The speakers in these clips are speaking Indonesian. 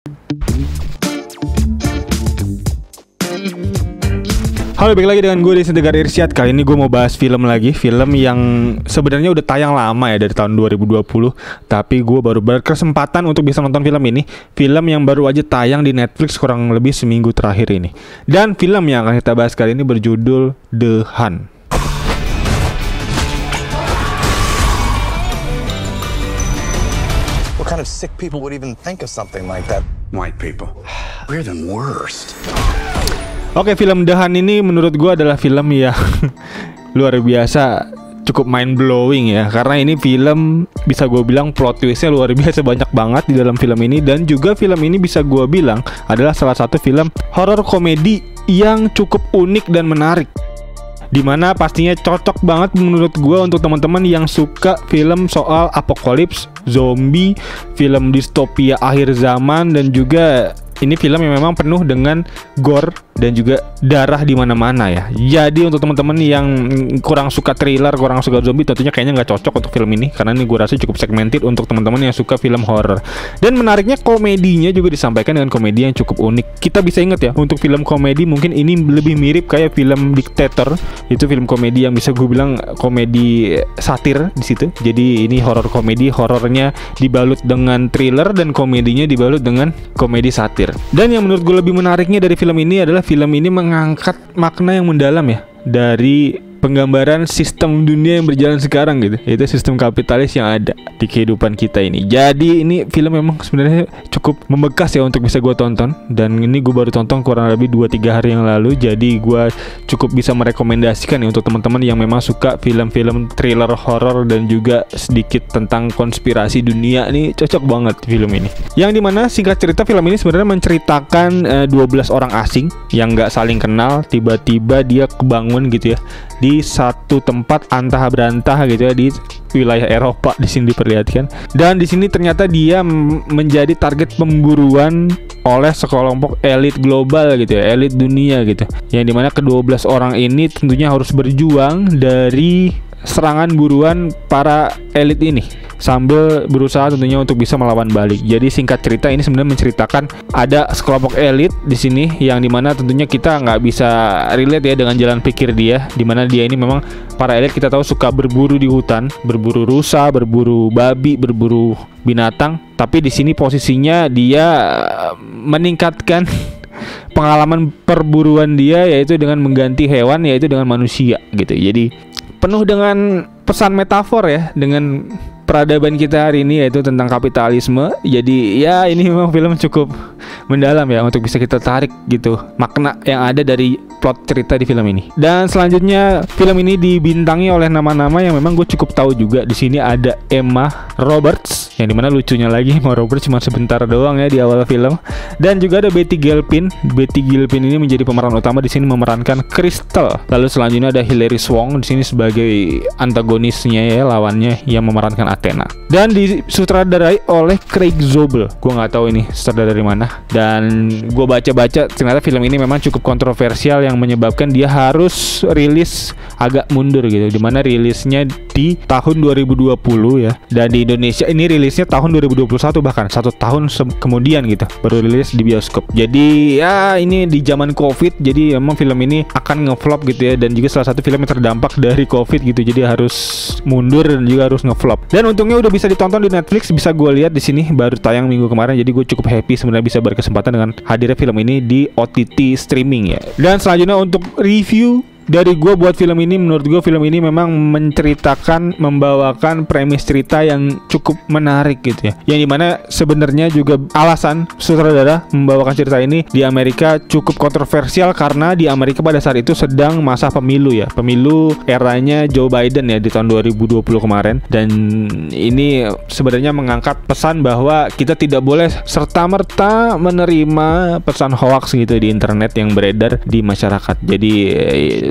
Halo, balik lagi dengan gue di Tegar Irsyad. Kali ini gue mau bahas film lagi. Film yang sebenarnya udah tayang lama ya, dari tahun 2020. Tapi gue baru berkesempatan untuk bisa nonton film ini. Film yang baru aja tayang di Netflix kurang lebih seminggu terakhir ini. Dan film yang akan kita bahas kali ini berjudul The Hun. What kind of sick people would even think of something like that? White people. We're the worst. Oke, film The Hun ini menurut gue adalah film yang luar biasa, cukup mind blowing ya. Karena ini film bisa gue bilang plot twistnya luar biasa banyak banget di dalam film ini. Dan juga film ini bisa gue bilang adalah salah satu film horor komedi yang cukup unik dan menarik, dimana pastinya cocok banget menurut gue untuk teman-teman yang suka film soal apokalips, zombie, film distopia akhir zaman. Dan juga ini film yang memang penuh dengan gore dan juga darah di mana-mana ya. Jadi untuk teman-teman yang kurang suka thriller, kurang suka zombie, tentunya kayaknya nggak cocok untuk film ini, karena ini gue rasa cukup segmented untuk teman-teman yang suka film horror. Dan menariknya komedinya juga disampaikan dengan komedi yang cukup unik. Kita bisa ingat ya, untuk film komedi mungkin ini lebih mirip kayak film Dictator. Itu film komedi yang bisa gue bilang komedi satir di situ. Jadi ini horror komedi, horornya dibalut dengan thriller dan komedinya dibalut dengan komedi satir. Dan yang menurut gue lebih menariknya dari film ini adalah film ini mengangkat makna yang mendalam ya, dari penggambaran sistem dunia yang berjalan sekarang gitu, yaitu sistem kapitalis yang ada di kehidupan kita ini. Jadi ini film memang sebenarnya cukup membekas ya untuk bisa gue tonton. Dan ini gue baru tonton kurang lebih 2-3 hari yang lalu. Jadi gue cukup bisa merekomendasikan ya untuk teman-teman yang memang suka film-film thriller horror dan juga sedikit tentang konspirasi dunia. Ini cocok banget film ini. Yang dimana singkat cerita film ini sebenarnya menceritakan 12 orang asing yang gak saling kenal. Tiba-tiba dia kebangun gitu ya di satu tempat antah berantah gitu ya, di wilayah Eropa di sini diperlihatkan. Dan di sini ternyata dia menjadi target pemburuan oleh sekelompok elit global gitu ya, elit dunia gitu. Yang dimana ke-12 orang ini tentunya harus berjuang dari serangan buruan para elit ini, sambil berusaha tentunya untuk bisa melawan balik. Jadi singkat cerita ini sebenarnya menceritakan ada sekelompok elit di sini yang dimana tentunya kita nggak bisa relate ya dengan jalan pikir dia, dimana dia ini memang para elit kita tahu suka berburu di hutan, berburu rusa, berburu babi, berburu binatang. Tapi di sini posisinya dia meningkatkan pengalaman perburuan dia, yaitu dengan mengganti hewan, yaitu dengan manusia gitu. Jadi penuh dengan pesan metafor ya dengan peradaban kita hari ini, yaitu tentang kapitalisme. Jadi ya ini memang film cukup mendalam ya untuk bisa kita tarik gitu makna yang ada dari plot cerita di film ini. Dan selanjutnya film ini dibintangi oleh nama-nama yang memang gue cukup tahu juga. Di sini ada Emma Roberts, yang dimana lucunya lagi Emma Roberts cuma sebentar doang ya di awal film. Dan juga ada Betty Gilpin. Betty Gilpin ini menjadi pemeran utama di sini, memerankan Crystal. Lalu selanjutnya ada Hilary Swank di sini sebagai antagonisnya ya, lawannya, yang memerankan Athena. Dan disutradarai oleh Craig Zobel. Gue nggak tahu ini sutradara dari mana. Dan gue baca-baca ternyata film ini memang cukup kontroversial, yang menyebabkan dia harus rilis agak mundur gitu, dimana rilisnya di tahun 2020 ya, dan di Indonesia ini rilisnya tahun 2021, bahkan 1 tahun kemudian gitu baru rilis di bioskop. Jadi ya ini di zaman COVID, jadi emang film ini akan ngeflop gitu ya, dan juga salah satu film yang terdampak dari COVID gitu, jadi harus mundur dan juga harus ngeflop. Dan untungnya udah bisa ditonton di Netflix, bisa gue lihat di sini baru tayang minggu kemarin. Jadi gue cukup happy sebenarnya bisa berkesempatan dengan hadirnya film ini di OTT streaming ya. Dan selanjutnya untuk review dari gue buat film ini, menurut gue film ini memang menceritakan, membawakan premis cerita yang cukup menarik gitu ya, yang dimana sebenarnya juga alasan sutradara membawakan cerita ini di Amerika cukup kontroversial, karena di Amerika pada saat itu sedang masa pemilu ya, pemilu eranya Joe Biden ya di tahun 2020 kemarin. Dan ini sebenarnya mengangkat pesan bahwa kita tidak boleh serta-merta menerima pesan hoax gitu di internet yang beredar di masyarakat. Jadi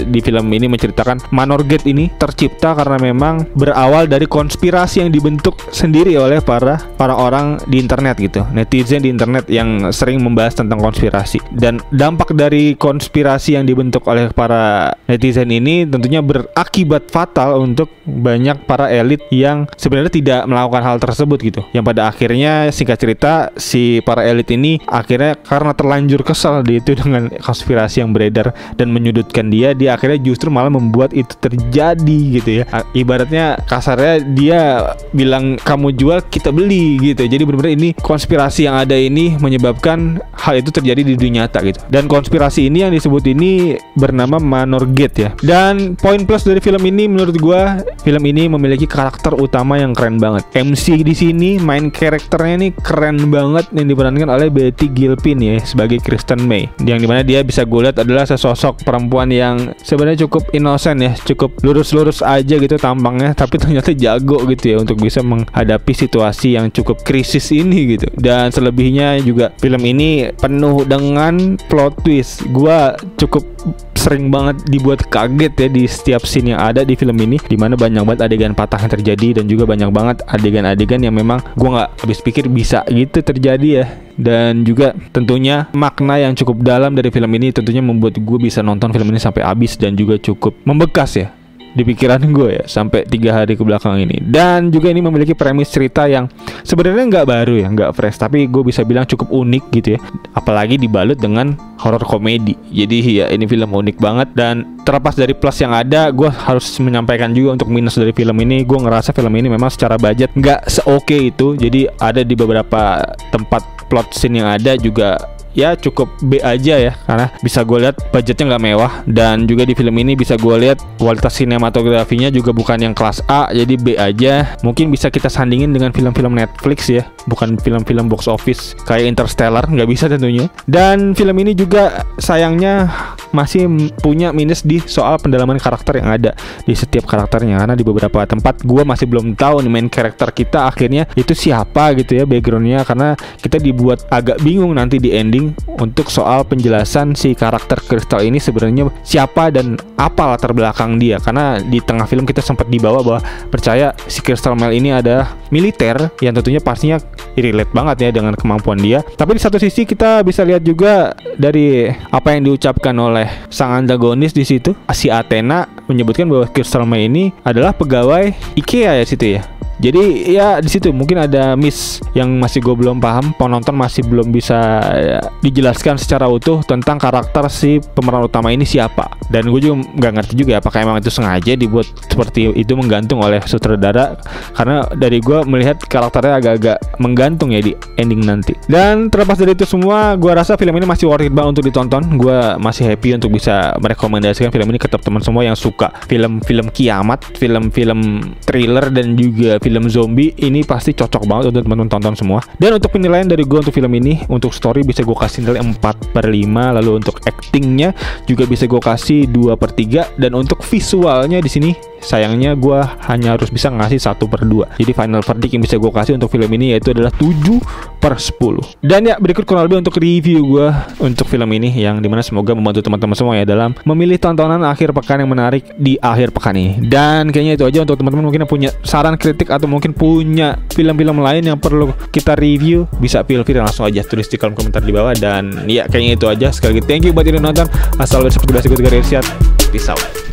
di film ini menceritakan Manorgate ini tercipta karena memang berawal dari konspirasi yang dibentuk sendiri oleh para orang di internet gitu, netizen di internet yang sering membahas tentang konspirasi. Dan dampak dari konspirasi yang dibentuk oleh para netizen ini tentunya berakibat fatal untuk banyak para elit yang sebenarnya tidak melakukan hal tersebut gitu. Yang pada akhirnya singkat cerita si para elit ini akhirnya karena terlanjur kesal itu dengan konspirasi yang beredar dan menyudutkan dia akhirnya justru malah membuat itu terjadi gitu ya. Ibaratnya kasarnya dia bilang kamu jual kita beli gitu. Jadi benar-benar ini konspirasi yang ada ini menyebabkan hal itu terjadi di dunia nyata gitu. Dan konspirasi ini yang disebut ini bernama Manorgate ya. Dan poin plus dari film ini menurut gua, film ini memiliki karakter utama yang keren banget. MC di sini main karakternya ini keren banget yang diperankan oleh Betty Gilpin ya sebagai Kristen May. Yang dimana dia bisa gue lihat adalah sesosok perempuan yang sebenarnya cukup innocent ya, cukup lurus-lurus aja gitu tampangnya, tapi ternyata jago gitu ya untuk bisa menghadapi situasi yang cukup krisis ini gitu. Dan selebihnya juga film ini penuh dengan plot twist. Gua cukup sering banget dibuat kaget ya di setiap scene yang ada di film ini, dimana banyak banget adegan patah yang terjadi dan juga banyak banget adegan-adegan yang memang gua nggak habis pikir bisa gitu terjadi ya. Dan juga tentunya makna yang cukup dalam dari film ini tentunya membuat gue bisa nonton film ini sampai habis dan juga cukup membekas ya di pikiran gue ya sampai 3 hari ke belakang ini. Dan juga ini memiliki premis cerita yang sebenarnya nggak baru ya, nggak fresh, tapi gue bisa bilang cukup unik gitu ya, apalagi dibalut dengan horror komedi. Jadi ya ini film unik banget. Dan terlepas dari plus yang ada, gue harus menyampaikan juga untuk minus dari film ini. Gue ngerasa film ini memang secara budget nggak se-oke itu. Jadi ada di beberapa tempat plot scene yang ada juga ya cukup B aja ya, karena bisa gue lihat budgetnya nggak mewah. Dan juga di film ini bisa gue lihat kualitas sinematografinya juga bukan yang kelas A, jadi B aja. Mungkin bisa kita sandingin dengan film-film Netflix ya, bukan film-film box office kayak Interstellar, nggak bisa tentunya. Dan film ini juga sayangnya masih punya minus di soal pendalaman karakter yang ada di setiap karakternya, karena di beberapa tempat gue masih belum tahu nih main karakter kita akhirnya itu siapa gitu ya, backgroundnya, karena kita dibuat agak bingung nanti di ending untuk soal penjelasan si karakter Crystal ini sebenarnya siapa dan apa latar belakang dia. Karena di tengah film kita sempat dibawa bahwa percaya si Crystal Mel ini adalah militer yang tentunya pastinya relate banget ya dengan kemampuan dia. Tapi di satu sisi kita bisa lihat juga dari apa yang diucapkan oleh sang antagonis di situ, si Athena menyebutkan bahwa Crystal Mel ini adalah pegawai IKEA ya situ ya. Jadi ya di situ mungkin ada miss yang masih gue belum paham, penonton masih belum bisa dijelaskan secara utuh tentang karakter si pemeran utama ini siapa. Dan gue juga nggak ngerti juga apakah emang itu sengaja dibuat seperti itu menggantung oleh sutradara, karena dari gue melihat karakternya agak-agak menggantung ya di ending nanti. Dan terlepas dari itu semua, gue rasa film ini masih worth it banget untuk ditonton. Gue masih happy untuk bisa merekomendasikan film ini ke teman-teman semua yang suka film-film kiamat, film-film thriller dan juga film zombie. Ini pasti cocok banget untuk teman-teman tonton semua. Dan untuk penilaian dari gue untuk film ini, untuk story bisa gue kasih nilai 4/5, lalu untuk actingnya juga bisa gue kasih 2/3, dan untuk visualnya di sini sayangnya gue hanya harus bisa ngasih 1/2. Jadi final verdict yang bisa gue kasih untuk film ini yaitu adalah 7/10. Dan ya berikut kurang lebih untuk review gue untuk film ini, yang dimana semoga membantu teman-teman semua ya dalam memilih tontonan akhir pekan yang menarik di akhir pekan ini. Dan kayaknya itu aja untuk teman-teman mungkin yang punya saran, kritik, atau mungkin punya film-film lain yang perlu kita review, bisa feel free langsung aja tulis di kolom komentar di bawah. Dan ya kayaknya itu aja. Sekali lagi thank you buat yang nonton. As always seperti biasa gue Tegar Irsyad. Peace out.